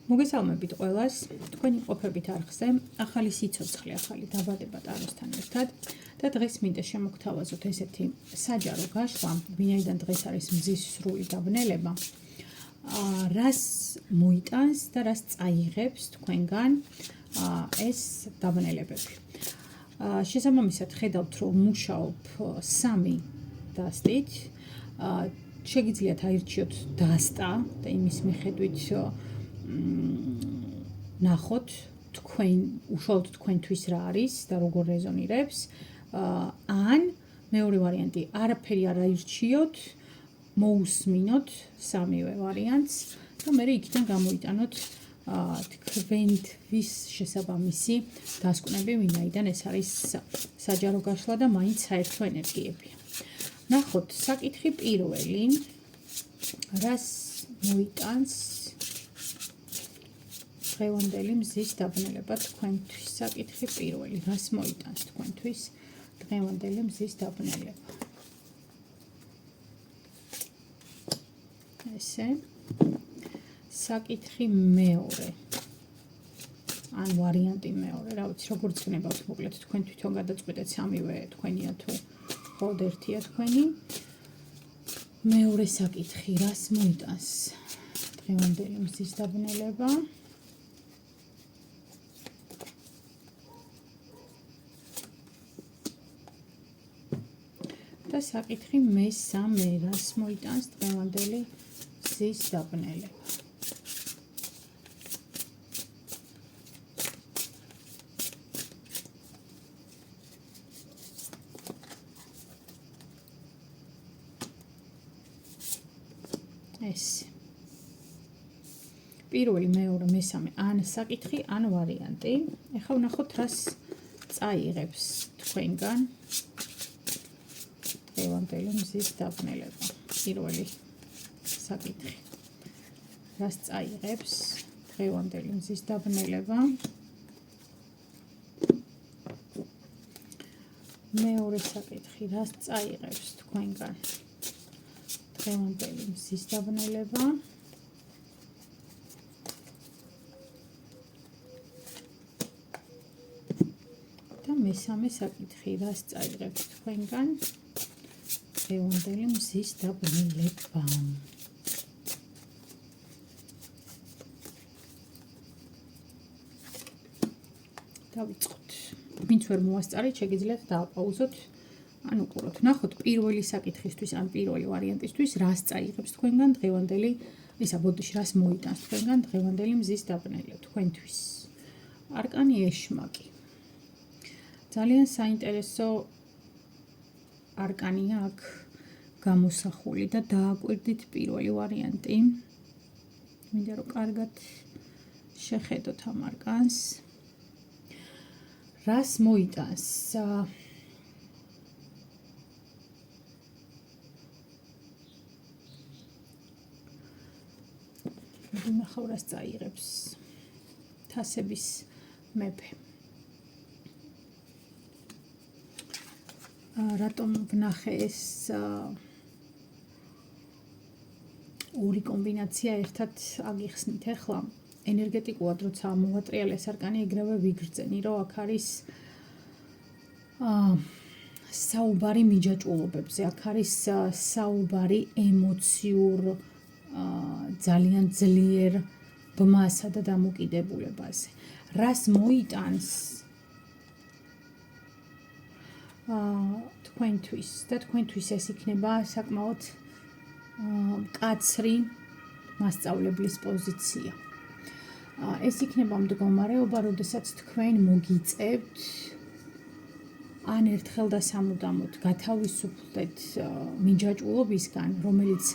მოგესალმებით ყველას, თქვენი ყოფებით არხზე, ახალი სიცოცხლე, ახალი დაბადება ტაროსთან ერთად და დღეს მინდა შემოგთავაზოთ ესეთი საჯარო გაშლა, ვინაიდან დღეს არის მზის სრული დაბნელება, რას მოიტანს და რას წაიღებს თქვენგან ეს დაბნელებები. შესაბამისად ხედავთ, რომ მუშაობ 3 დასტით, შეგიძლიათ აირჩიოთ დასტა და იმის მიხედვით ნახოთ თქვენ უშუალოდ თქვენთვის რა არის და როგორ რეზონირებს, ან მეორე ვარიანტი არაფერი არ აირჩიოთ, მოусმინოთ სამივე ვარიანტს და მე იქიდან გამოიტანოთ თქვენთვის შესაბამისი დასკვნები, ვინაიდან ეს არის საჯარო გაშლა და მაინც საერთო ენერგიებია. ნახოთ საკითხი პირველი, რას მოიტანს დღევანდელი მზის დაბნელება თქვენთვის. საკითხი პირველი, რას მოიტანს თქვენთვის დღევანდელი მზის დაბნელება. ესე საკითხი მეორე ან ვარიანტი მეორე, რა ვიცი, როგორც გნებავთ, მოკლედ თქვენ თვითონ გადაწყვეტეთ, სამივე თქვენია თუ მხოლოდ ერთია თქვენი. მეორე საკითხი, რას მოიტანს დღევანდელი მზის დაბნელება. და საკითხი მესამე, რას მოიტანს დღევანდელი მზის დაბნელება. ეს პირველი, მეორე, მესამე ან საკითხი, ან ვარიანტი. ეხლა ვნახოთ, რას წაიღებს თქვენგან დღევანდელი მზის დაბნელება. პირველი საკითხი, რას წაიღებს დღევანდელი მზის დაბნელება. მეორე საკითხი, რას წაიღებს თქვენგან დღევანდელი მზის დაბნელება. და მესამე საკითხი, რას წაიღებს თქვენგან დღევანდელი მზის დაბნელება. დავიწყოთ. ვინც ვერ მოასწარეთ, შეგიძლიათ დააპაუზოთ, ან უყუროთ. ნახოთ პირველი საკითხისთვის ან პირველი ვარიანტისთვის, რას წაიღებს თქვენგან დღევანდელი, ბოდიში, რას მოიტანს თქვენგან დღევანდელი მზის დაბნელება თქვენთვის. არკანი ეშმაკი. ძალიან საინტერესო არკანია აქ გამოსახული და დააკვირდით პირველი ვარიანტი. მინდა რომ კარგად შეხედოთ ამ არკანს. რას მოიტანს ნახავ, რას წაიღებს თასების მეფე. რატომ ვნახე ეს ორი კომბინაცია ერთად აგიხსნით ახლა? ენერგეტიკულად როცა მოვატრიალე არკანი, ეგრევე ვიგრძენი, რომ აქ არის საუბარი მიჯაჭვულობებზე, აქ არის საუბარი ემოციურ ძალიან ძლიერ ბმასა და დამოკიდებულებაზე. რას მოიტანს თქვენთვის და თქვენთვის ეს იქნება საკმაოდ მკაცრი მასწავლებლის პოზიცია. ეს იქნება მდგომარეობა, როდესაც თქვენ მოგიწევთ ან ერთხელ და სამუდამოდ გათავისუფლდეთ მიჯაჭვულობისგან, რომელიც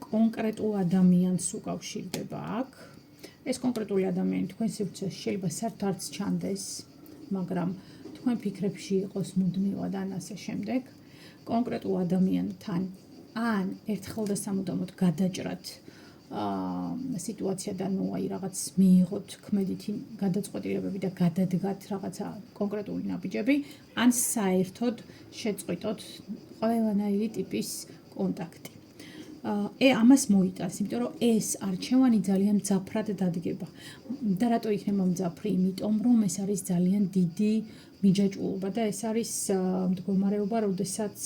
კონკრეტულ ადამიანს უკავშირდება აქ. ეს კონკრეტული ადამიანი თქვენ სივრცეში შეიძლება საერთოდ არც ჩანდეს, მაგრამ თქვენ ფიქრებში იყოს მუდმივად ან ასე შემდეგ. კონკრეტულ ადამიანთან ან ერთხელ და სამუდამოდ გადაჭრათ სიტუაციიდან, რაღაც მიიღოთ ქმედითი გადაწყვეტილებები და გადადგათ რაღაცა კონკრეტული ნაბიჯები, ან საერთოდ შეწყვიტოთ ყველანაირი ტიპის კონტაქტი. ამას მოიტანს, იმიტომ რომ ეს არჩევანი ძალიან მძაფრად დადგება. და რატო იქნება მძაფრი? იმიტომ რომ ეს არის ძალიან დიდი მიჯაჭვულობა და ეს არის მდგომარეობა, როდესაც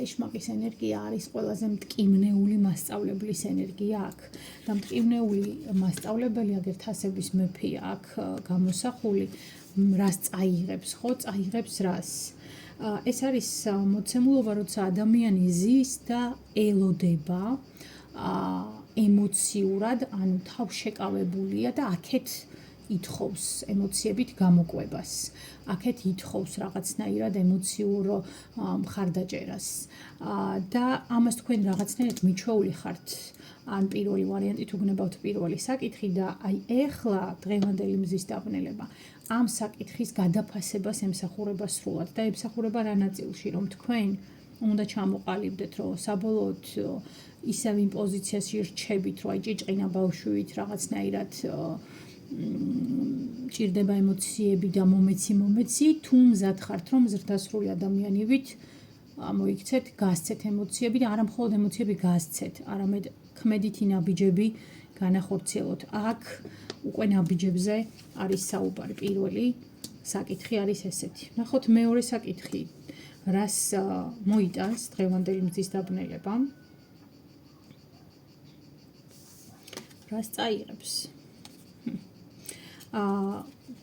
ეშმაკის ენერგია არის ყველაზე მტკივნეული მასწავლებლის ენერგია აქ. და მტკივნეული მასწავლებელი აგერ თასების მეფეა აქ გამოსახული, რას წაიღებს, ხო, წაიღებს რას. ეს არის მოცემულობა, როცა ადამიანი ზის და ელოდება ემოციურად, ანუ თავშეკავებულია და აქეთ ითხოვს ემოციებით გამოკვებას. აქეთ ითხოვს რაღაცნაირად ემოციურ მხარდაჭერას. და ამას თქვენ რაღაცნაირად მიჩვეული ხართ. ან პირველი ვარიანტი თუ გნებავთ პირველი საკითხი და აი ეხლა დღევანდელი მზის დაბნელება ამ საკითხის გადაფასებას ემსახურება სრულად და ემსახურება რა ნაწილში, რომ თქვენ უნდა ჩამოყალიბდეთ, რომ საბოლოოდ ისევ იმ პოზიციაში რჩებით, რომ აი ჭიჭყინა ბავშვით რაღაცნაირად ჭირდება ემოციები და მომეცი, თუ მზად ხართ, რომ ზრდასრული ადამიანივით მოიქცეთ, გასცეთ ემოციები და არა მხოლოდ ემოციები გასცეთ, არამედ ქმედითი ნაბიჯები განახორციელოთ. აქ უკვე ნაბიჯებზე არის საუბარი. პირველი საკითხი არის ესეთი. ნახოთ მეორე საკითხი, რას მოიტანს დღევანდელი მზის დაბნელება. რას წაიღებს?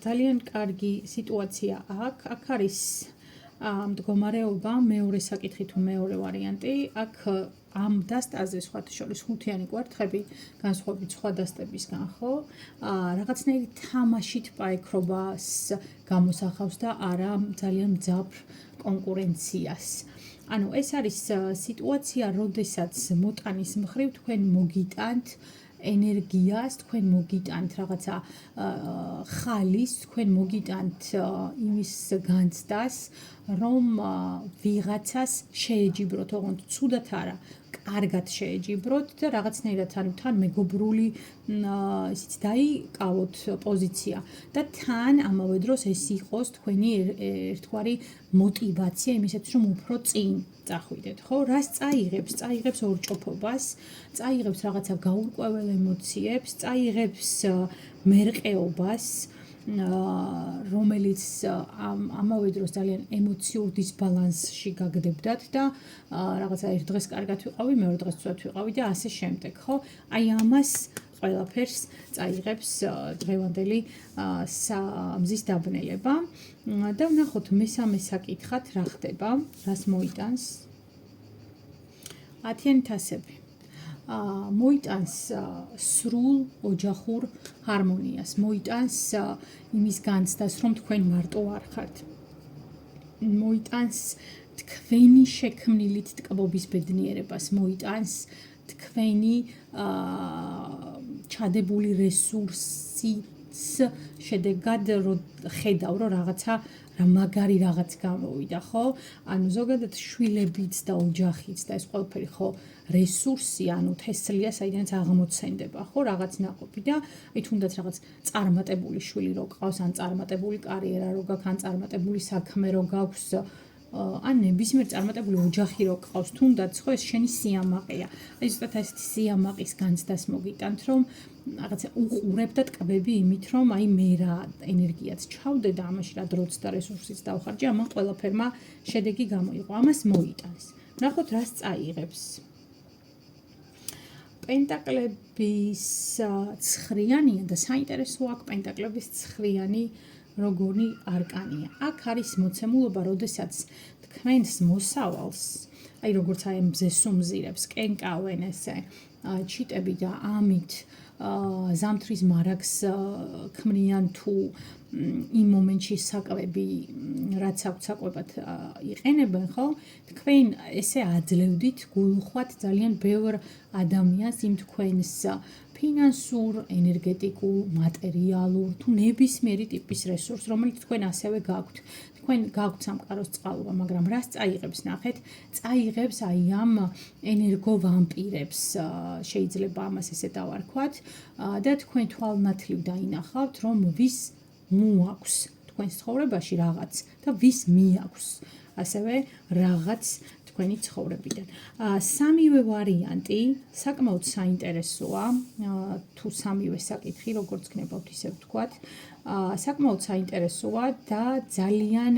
ძალიან კარგი სიტუაცია აქ. აქ არის მდგომარეობა, მეორე საკითხი თუ მეორე ვარიანტი. აქ ამ დასტაზე სხვათა შორის ხუთიანი კვერთხები განსხვავებით სხვა დასტებისგან, ხო? რაღაცნაირი თამაშით პაექრობას გამოსახავს და არა ძალიან მძაფრ კონკურენციას. ანუ ეს არის სიტუაცია, როდესაც მოტანის მხრივ თქვენ მოგიტანთ ენერგიას, თქვენ მოგიტანთ რაღაცა ხალის, თქვენ მოგიტანთ იმის განცდას, რომ ვიღაცას შეეჯიბროთ, ოღონდ ცუდად არა, კარგად შეეჯიბროთ და რაღაცნაირად თან მეგობრული ისიც დაიკავოთ პოზიცია და თან ამავე დროს ეს იყოს თქვენი ერთგვარი მოტივაცია იმისათვის, რომ უფრო წინ წახვიდეთ, ხო? რას წაიღებს? წაიღებს ორჭოფობას, წაიღებს რაღაცა გაურკვეველ ემოციებს, წაიღებს მერყეობას, რომელიც ამავე დროს ძალიან ემოციურ დისბალანსში გაგდებდათ და რაღაცა ერთ დღეს კარგად ვიყავი, მეორე დღეს ცუდად ვიყავი და ასე შემდეგ, ხო? აი ამას ყველაფერს წაიღებს დღევანდელი მზის დაბნელება და ვნახოთ მესამე საკითხად რა ხდება, რას მოიტანს. 10-იანი თასები. მოიტანს სრულ ოჯახურ ჰარმონიას, მოიტანს იმის განცდას, რომ თქვენ მარტო არ ხართ. მოიტანს თქვენი შექმნილით ტკბობის ბედნიერებას, მოიტანს თქვენი ჩადებული რესურსის შედეგად ხედავ, რომ რაღაცა რა მაგარი რაღაც გამოვიდა, ხო? ანუ ზოგადად შვილებიც და ოჯახიც და ეს ყველაფერი ხო რესურსი, ანუ თესლია, საიდანაც აღმოცენდება, ხო, რაღაც ნაყოფი და აი თუნდაც რაღაც წარმატებული შვილი რო გყავს, ან წარმატებული კარიერა რო გაქვს, ან წარმატებული საქმე რო გაქვს, ან ნებისმიერ წარმატებული ოჯახი რო გყავს, თუნდაც ხო ეს შენი სიამაყეა. აი ზუსტად ესეთი სიამაყის განცდას მოგიტანთ, რომ რაღაცა უყურებ და ტკბები იმით, რომ აი მე რა ენერგიაც ჩავდე და ამაში რა დროც და რესურსიც დავხარჯე, ამან ყველაფერმა შედეგი გამოიღო. ამას მოიტანს. ნახოთ რას წაიღებს. პენტაკლების 9-იანი და საინტერესოა აქ პენტაკლების 9-იანი როგორი არკანია. აქ არის მოცემულობა, როდესაც თქვენს მოსავალს, აი როგორც აი მზე სუმზირებს, კენკავენ ესე ჩიტები და ამით ზამთრის მარაგს ქმნიან თუ იმ მომენტში საკვები რაც აქვთ საკვებად იყენებენ, ხო? თქვენ ესე აძლევდით, გულუხვათ ძალიან ბევრ ადამიანს იმ თქვენს ფინანსურ, ენერგეტიკულ, მატერიალურ თუ ნებისმიერი ტიპის რესურს, რომელიც თქვენ ასევე გაქვთ. თქვენ გაქვთ სამყაროს წყალობა, მაგრამ რას წაიღებს, ნახეთ? წაიღებს აი ამ ენერგოვამპირებს, შეიძლება ამას ესე დავარქვათ, და თქვენ თვალნათლივ დაინახავთ, რომ ვის მოაქვს თქვენს ცხოვრებაში რაღაც და ვის მიაქვს ასევე რაღაც თქვენი ცხოვრებიდან. სამივე ვარიანტი საკმაოდ საინტერესოა, თუ სამივე საკითხი, როგორც გნებავთ, ისე ვთქვათ, საკმაოდ საინტერესოა და ძალიან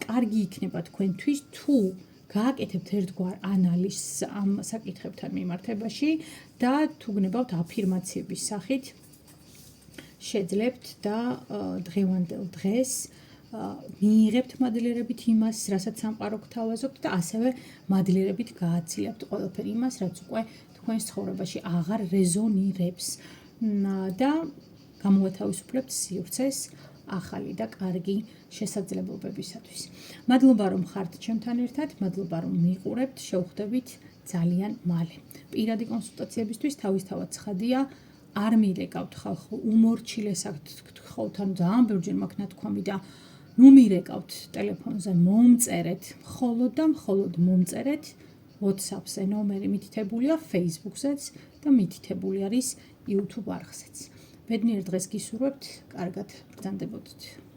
კარგი იქნება თქვენთვის, თუ გააკეთებთ ერთგვარ ანალიზს ამ საკითხებთან მიმართებაში და თუ გნებავთ აფირმაციების სახით შეძლებთ და დღევანდელ დღეს მიიღებთ მადლიერებით იმას, რასაც სამყარო გთავაზობთ და ასევე მადლიერებით გააცილებთ ყველაფერი იმას, რაც უკვე თქვენს ცხოვრებაში აღარ რეზონირებს და გამოვათავისუფლებთ სივრცეს ახალი და კარგი შესაძლებლობებისათვის. მადლობა რომ ხართ ჩემთან ერთად, მადლობა რომ მიყურებთ, შევხვდებით ძალიან მალე. პირადი კონსულტაციებისთვის თავისთავად ცხადია, არ მირეკავთ ხალხო, უმორჩილეს აქვთ ხოლთ, ან ძალიან ბევრჯერ მაქვს ნათქვამი და ნუ მირეკავთ ტელეფონზე, მომწერეთ, მხოლოდ და მხოლოდ მომწერეთ WhatsApp-ზე, ნომერი მითითებულია Facebook-ზეც და მითითებული არის YouTube არხზეც. ბედნიერ დღეს გისურვებთ, კარგად ბრძანდებოდეთ.